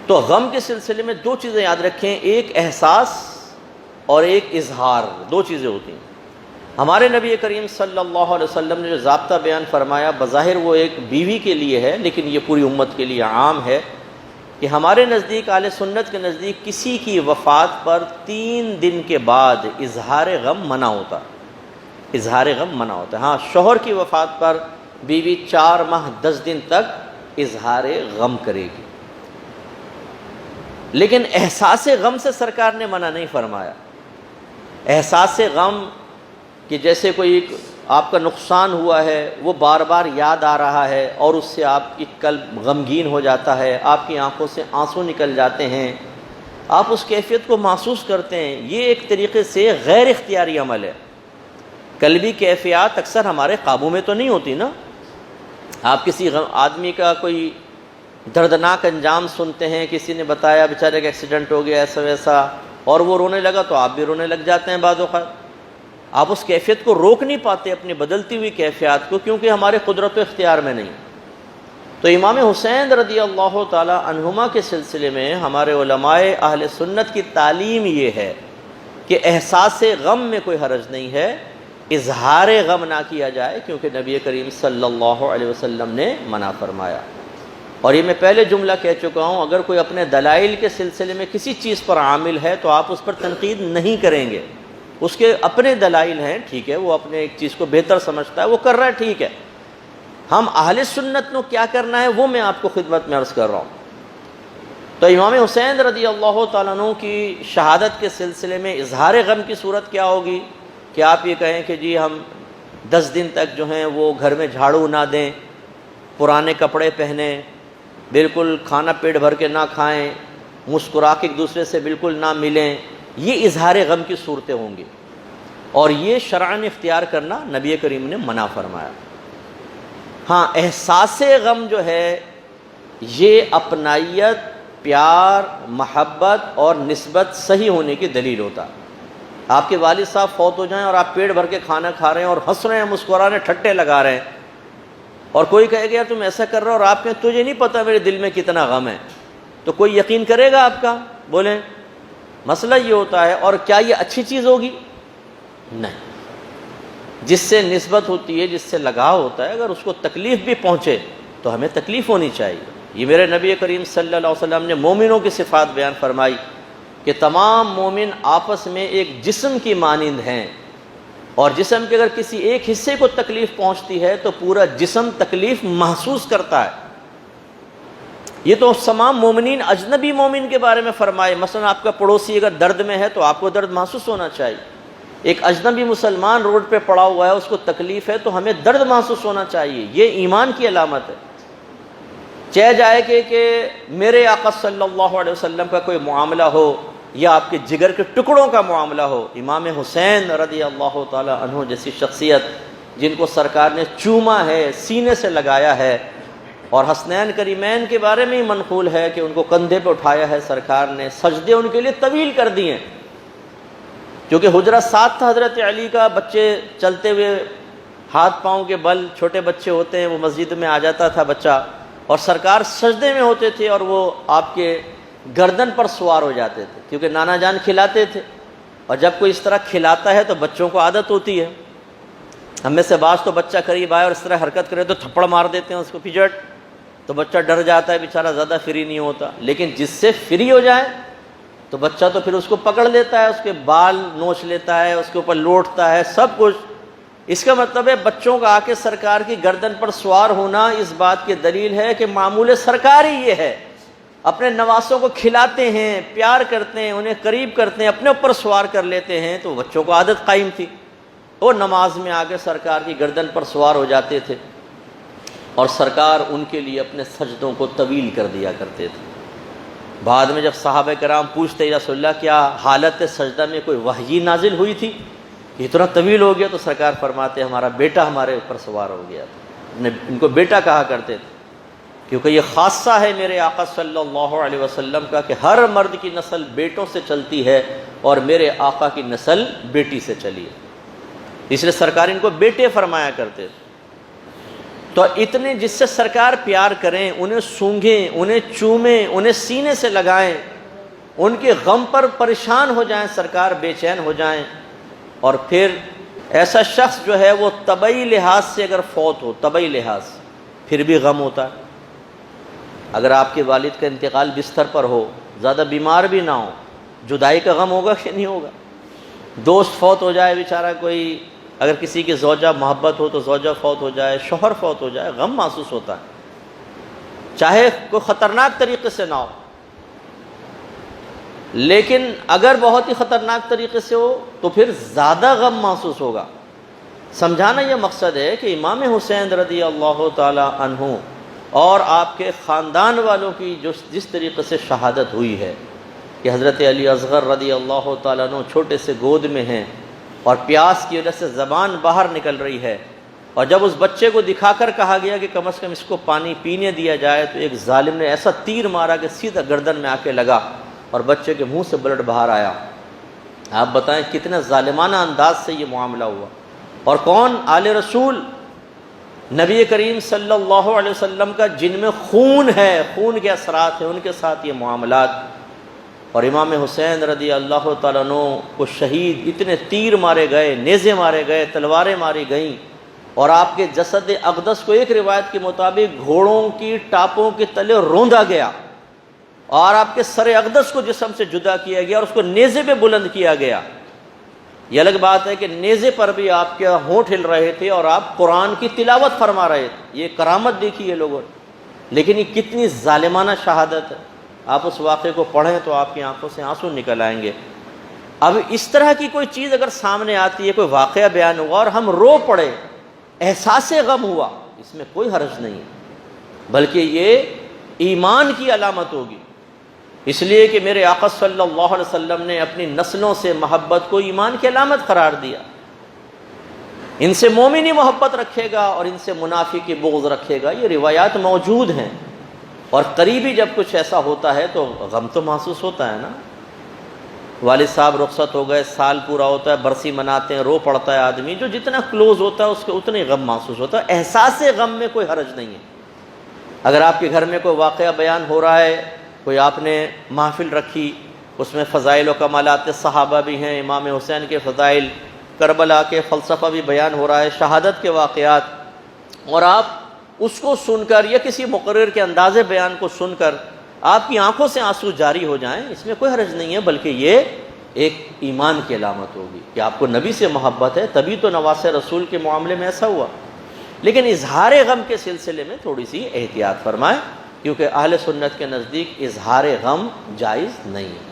تو غم کے سلسلے میں دو چیزیں یاد رکھیں، ایک احساس اور ایک اظہار، دو چیزیں ہوتی ہیں۔ ہمارے نبی کریم صلی اللہ علیہ وسلم نے جو ضابطہ بیان فرمایا، بظاہر وہ ایک بیوی کے لیے ہے، لیکن یہ پوری امت کے لیے عام ہے کہ ہمارے نزدیک، اہل سنت کے نزدیک، کسی کی وفات پر 3 دن کے بعد اظہار غم منع ہوتا ہے، اظہار غم منع ہوتا ہے۔ ہاں، شوہر کی وفات پر بیوی 4 ماہ 10 دن تک اظہار غم کرے گی، لیکن احساس غم سے سرکار نے منع نہیں فرمایا۔ احساس غم کہ جیسے کوئی آپ کا نقصان ہوا ہے، وہ بار بار یاد آ رہا ہے اور اس سے آپ کی قلب غمگین ہو جاتا ہے، آپ کی آنکھوں سے آنسو نکل جاتے ہیں، آپ اس کیفیت کو محسوس کرتے ہیں، یہ ایک طریقے سے غیر اختیاری عمل ہے۔ قلبی کیفیات اکثر ہمارے قابو میں تو نہیں ہوتی نا۔ آپ کسی آدمی کا کوئی دردناک انجام سنتے ہیں، کسی نے بتایا بیچارے کا ایکسیڈنٹ ہو گیا ایسا ویسا، اور وہ رونے لگا تو آپ بھی رونے لگ جاتے ہیں بعض اوقات۔ آپ اس کیفیت کو روک نہیں پاتے، اپنی بدلتی ہوئی کیفیات کو، کیونکہ ہمارے قدرت و اختیار میں نہیں۔ تو امام حسین رضی اللہ تعالی عنہما کے سلسلے میں ہمارے علماء اہل سنت کی تعلیم یہ ہے کہ احساس غم میں کوئی حرج نہیں ہے، اظہار غم نہ کیا جائے، کیونکہ نبی کریم صلی اللہ علیہ وسلم نے منع فرمایا۔ اور یہ میں پہلے جملہ کہہ چکا ہوں، اگر کوئی اپنے دلائل کے سلسلے میں کسی چیز پر عامل ہے تو آپ اس پر تنقید نہیں کریں گے، اس کے اپنے دلائل ہیں، ٹھیک ہے، وہ اپنے ایک چیز کو بہتر سمجھتا ہے، وہ کر رہا ہے، ٹھیک ہے۔ ہم اہل سنت کو کیا کرنا ہے وہ میں آپ کو خدمت میں عرض کر رہا ہوں۔ تو امام حسین رضی اللہ تعالیٰ عنہ کی شہادت کے سلسلے میں اظہار غم کی صورت کیا ہوگی کہ آپ یہ کہیں کہ جی ہم 10 دن تک جو ہیں وہ گھر میں جھاڑو نہ دیں، پرانے کپڑے پہنیں، بالکل کھانا پیٹ بھر کے نہ کھائیں، مسکرا کے ایک دوسرے سے بالکل نہ ملیں، یہ اظہار غم کی صورتیں ہوں گی، اور یہ شرعاً اختیار کرنا نبی کریم نے منع فرمایا۔ ہاں، احساس غم جو ہے یہ اپنائیت، پیار، محبت اور نسبت صحیح ہونے کی دلیل ہوتا ہے۔ آپ کے والد صاحب فوت ہو جائیں اور آپ پیٹ بھر کے کھانا کھا رہے ہیں اور ہنس رہے ہیں، مسکرا رہے ہیں، ٹھٹے لگا رہے ہیں، اور کوئی کہے گا یار تم ایسا کر رہے ہو اور آپ کہیں تجھے نہیں پتا میرے دل میں کتنا غم ہے، تو کوئی یقین کرے گا آپ کا؟ بولیں، مسئلہ یہ ہوتا ہے۔ اور کیا یہ اچھی چیز ہوگی؟ نہیں۔ جس سے نسبت ہوتی ہے، جس سے لگاؤ ہوتا ہے، اگر اس کو تکلیف بھی پہنچے تو ہمیں تکلیف ہونی چاہیے۔ یہ میرے نبی کریم صلی اللہ علیہ وسلم نے مومنوں کی صفات بیان فرمائی کہ تمام مومن آپس میں ایک جسم کی مانند ہیں، اور جسم کے اگر کسی ایک حصے کو تکلیف پہنچتی ہے تو پورا جسم تکلیف محسوس کرتا ہے۔ یہ تو تمام مومنین، اجنبی مومن کے بارے میں فرمائے۔ مثلا آپ کا پڑوسی اگر درد میں ہے تو آپ کو درد محسوس ہونا چاہیے۔ ایک اجنبی مسلمان روڈ پہ پڑا ہوا ہے، اس کو تکلیف ہے تو ہمیں درد محسوس ہونا چاہیے، یہ ایمان کی علامت ہے۔ چاہے جائے کہ میرے آقا صلی اللہ علیہ وسلم کا کوئی معاملہ ہو یا آپ کے جگر کے ٹکڑوں کا معاملہ ہو، امام حسین رضی اللہ تعالی عنہ جیسی شخصیت جن کو سرکار نے چوما ہے، سینے سے لگایا ہے، اور حسنین کریمین کے بارے میں ہی منقول ہے کہ ان کو کندھے پہ اٹھایا ہے سرکار نے، سجدے ان کے لیے طویل کر دیے ہیں، کیونکہ حجرہ ساتھ تھا حضرت علی کا، بچے چلتے ہوئے ہاتھ پاؤں کے بل، چھوٹے بچے ہوتے ہیں، وہ مسجد میں آ جاتا تھا بچہ، اور سرکار سجدے میں ہوتے تھے اور وہ آپ کے گردن پر سوار ہو جاتے تھے، کیونکہ نانا جان کھلاتے تھے، اور جب کوئی اس طرح کھلاتا ہے تو بچوں کو عادت ہوتی ہے۔ ہم میں سے بعض تو بچہ قریب آئے اور اس طرح حرکت کرے تو تھپڑ مار دیتے ہیں اس کو، پجٹ، تو بچہ ڈر جاتا ہے، بیچارہ زیادہ فری نہیں ہوتا۔ لیکن جس سے فری ہو جائے تو بچہ تو پھر اس کو پکڑ لیتا ہے، اس کے بال نوچ لیتا ہے، اس کے اوپر لوٹتا ہے، سب کچھ۔ اس کا مطلب ہے بچوں کا آ کے سرکار کی گردن پر سوار ہونا اس بات کی دلیل ہے کہ معمول سرکار ہی یہ ہے، اپنے نواسوں کو کھلاتے ہیں، پیار کرتے ہیں، انہیں قریب کرتے ہیں، اپنے اوپر سوار کر لیتے ہیں، تو بچوں کو عادت قائم تھی، وہ نماز میں آ کے سرکار کی گردن پر سوار ہو جاتے تھے، اور سرکار ان کے لیے اپنے سجدوں کو طویل کر دیا کرتے تھے۔ بعد میں جب صحابہ کرام پوچھتے یا رسول اللہ کیا حالت سجدہ میں کوئی وحی نازل ہوئی تھی اتنا طویل ہو گیا، تو سرکار فرماتے ہمارا بیٹا ہمارے اوپر سوار ہو گیا تھا۔ ان کو بیٹا کہا کرتے تھے، کیونکہ یہ خاصہ ہے میرے آقا صلی اللہ علیہ وسلم کا کہ ہر مرد کی نسل بیٹوں سے چلتی ہے، اور میرے آقا کی نسل بیٹی سے چلی ہے، اس لیے سرکار ان کو بیٹے فرمایا کرتے تھے۔ تو اتنے جس سے سرکار پیار کریں، انہیں سونگھیں، انہیں چومیں، انہیں سینے سے لگائیں، ان کے غم پر پریشان ہو جائیں، سرکار بے چین ہو جائیں، اور پھر ایسا شخص جو ہے وہ طبعی لحاظ سے اگر فوت ہو، طبعی لحاظ سے، پھر بھی غم ہوتا ہے۔ اگر آپ کے والد کا انتقال بستر پر ہو، زیادہ بیمار بھی نہ ہو، جدائی کا غم ہوگا کہ نہیں ہوگا؟ دوست فوت ہو جائے بیچارہ کوئی، اگر کسی کی زوجہ محبت ہو تو زوجہ فوت ہو جائے، شوہر فوت ہو جائے، غم محسوس ہوتا ہے، چاہے کوئی خطرناک طریقے سے نہ ہو، لیکن اگر بہت ہی خطرناک طریقے سے ہو تو پھر زیادہ غم محسوس ہوگا۔ سمجھانا یہ مقصد ہے کہ امام حسین رضی اللہ تعالی عنہ اور آپ کے خاندان والوں کی جس طریقے سے شہادت ہوئی ہے کہ حضرت علی اصغر رضی اللہ تعالیٰ عنہ چھوٹے سے گود میں ہیں اور پیاس کی وجہ سے زبان باہر نکل رہی ہے، اور جب اس بچے کو دکھا کر کہا گیا کہ کم از کم اس کو پانی پینے دیا جائے تو ایک ظالم نے ایسا تیر مارا کہ سیدھا گردن میں آ کے لگا اور بچے کے منہ سے بلڈ باہر آیا۔ آپ بتائیں کتنا ظالمانہ انداز سے یہ معاملہ ہوا، اور کون؟ آل رسول، نبی کریم صلی اللہ علیہ وسلم کا جن میں خون ہے، خون کے اثرات ہیں، ان کے ساتھ یہ معاملات۔ اور امام حسین رضی اللہ تعالیٰ عنہ کو شہید، اتنے تیر مارے گئے، نیزے مارے گئے، تلواریں ماری گئیں، اور آپ کے جسد اقدس کو ایک روایت کے مطابق گھوڑوں کی ٹاپوں کے تلے روندا گیا، اور آپ کے سر اقدس کو جسم سے جدا کیا گیا اور اس کو نیزے پہ بلند کیا گیا۔ یہ الگ بات ہے کہ نیزے پر بھی آپ کے ہونٹ ہل رہے تھے اور آپ قرآن کی تلاوت فرما رہے تھے، یہ کرامت دیکھی ہے لوگوں نے، لیکن یہ کتنی ظالمانہ شہادت ہے۔ آپ اس واقعے کو پڑھیں تو آپ کی آنکھوں سے آنسو نکل آئیں گے۔ اب اس طرح کی کوئی چیز اگر سامنے آتی ہے، کوئی واقعہ بیان ہوا اور ہم رو پڑے، احساس غم ہوا، اس میں کوئی حرج نہیں ہے، بلکہ یہ ایمان کی علامت ہوگی، اس لیے کہ میرے آقا صلی اللہ علیہ وسلم نے اپنی نسلوں سے محبت کو ایمان کی علامت قرار دیا۔ ان سے مومنی محبت رکھے گا اور ان سے منافقی بغض رکھے گا، یہ روایات موجود ہیں، اور قریبی جب کچھ ایسا ہوتا ہے تو غم تو محسوس ہوتا ہے نا۔ والد صاحب رخصت ہو گئے، سال پورا ہوتا ہے، برسی مناتے ہیں، رو پڑتا ہے آدمی، جو جتنا کلوز ہوتا ہے اس کے اتنے غم محسوس ہوتا ہے۔ احساس غم میں کوئی حرج نہیں ہے۔ اگر آپ کے گھر میں کوئی واقعہ بیان ہو رہا ہے، کوئی آپ نے محفل رکھی، اس میں فضائل و کمالات صحابہ بھی ہیں، امام حسین کے فضائل، کربلا کے فلسفہ بھی بیان ہو رہا ہے، شہادت کے واقعات، اور آپ اس کو سن کر یا کسی مقرر کے انداز بیان کو سن کر آپ کی آنکھوں سے آنسو جاری ہو جائیں، اس میں کوئی حرج نہیں ہے، بلکہ یہ ایک ایمان کی علامت ہوگی کہ آپ کو نبی سے محبت ہے، تبھی تو نواس رسول کے معاملے میں ایسا ہوا۔ لیکن اظہار غم کے سلسلے میں تھوڑی سی احتیاط فرمائیں، کیونکہ اہل سنت کے نزدیک اظہار غم جائز نہیں ہے۔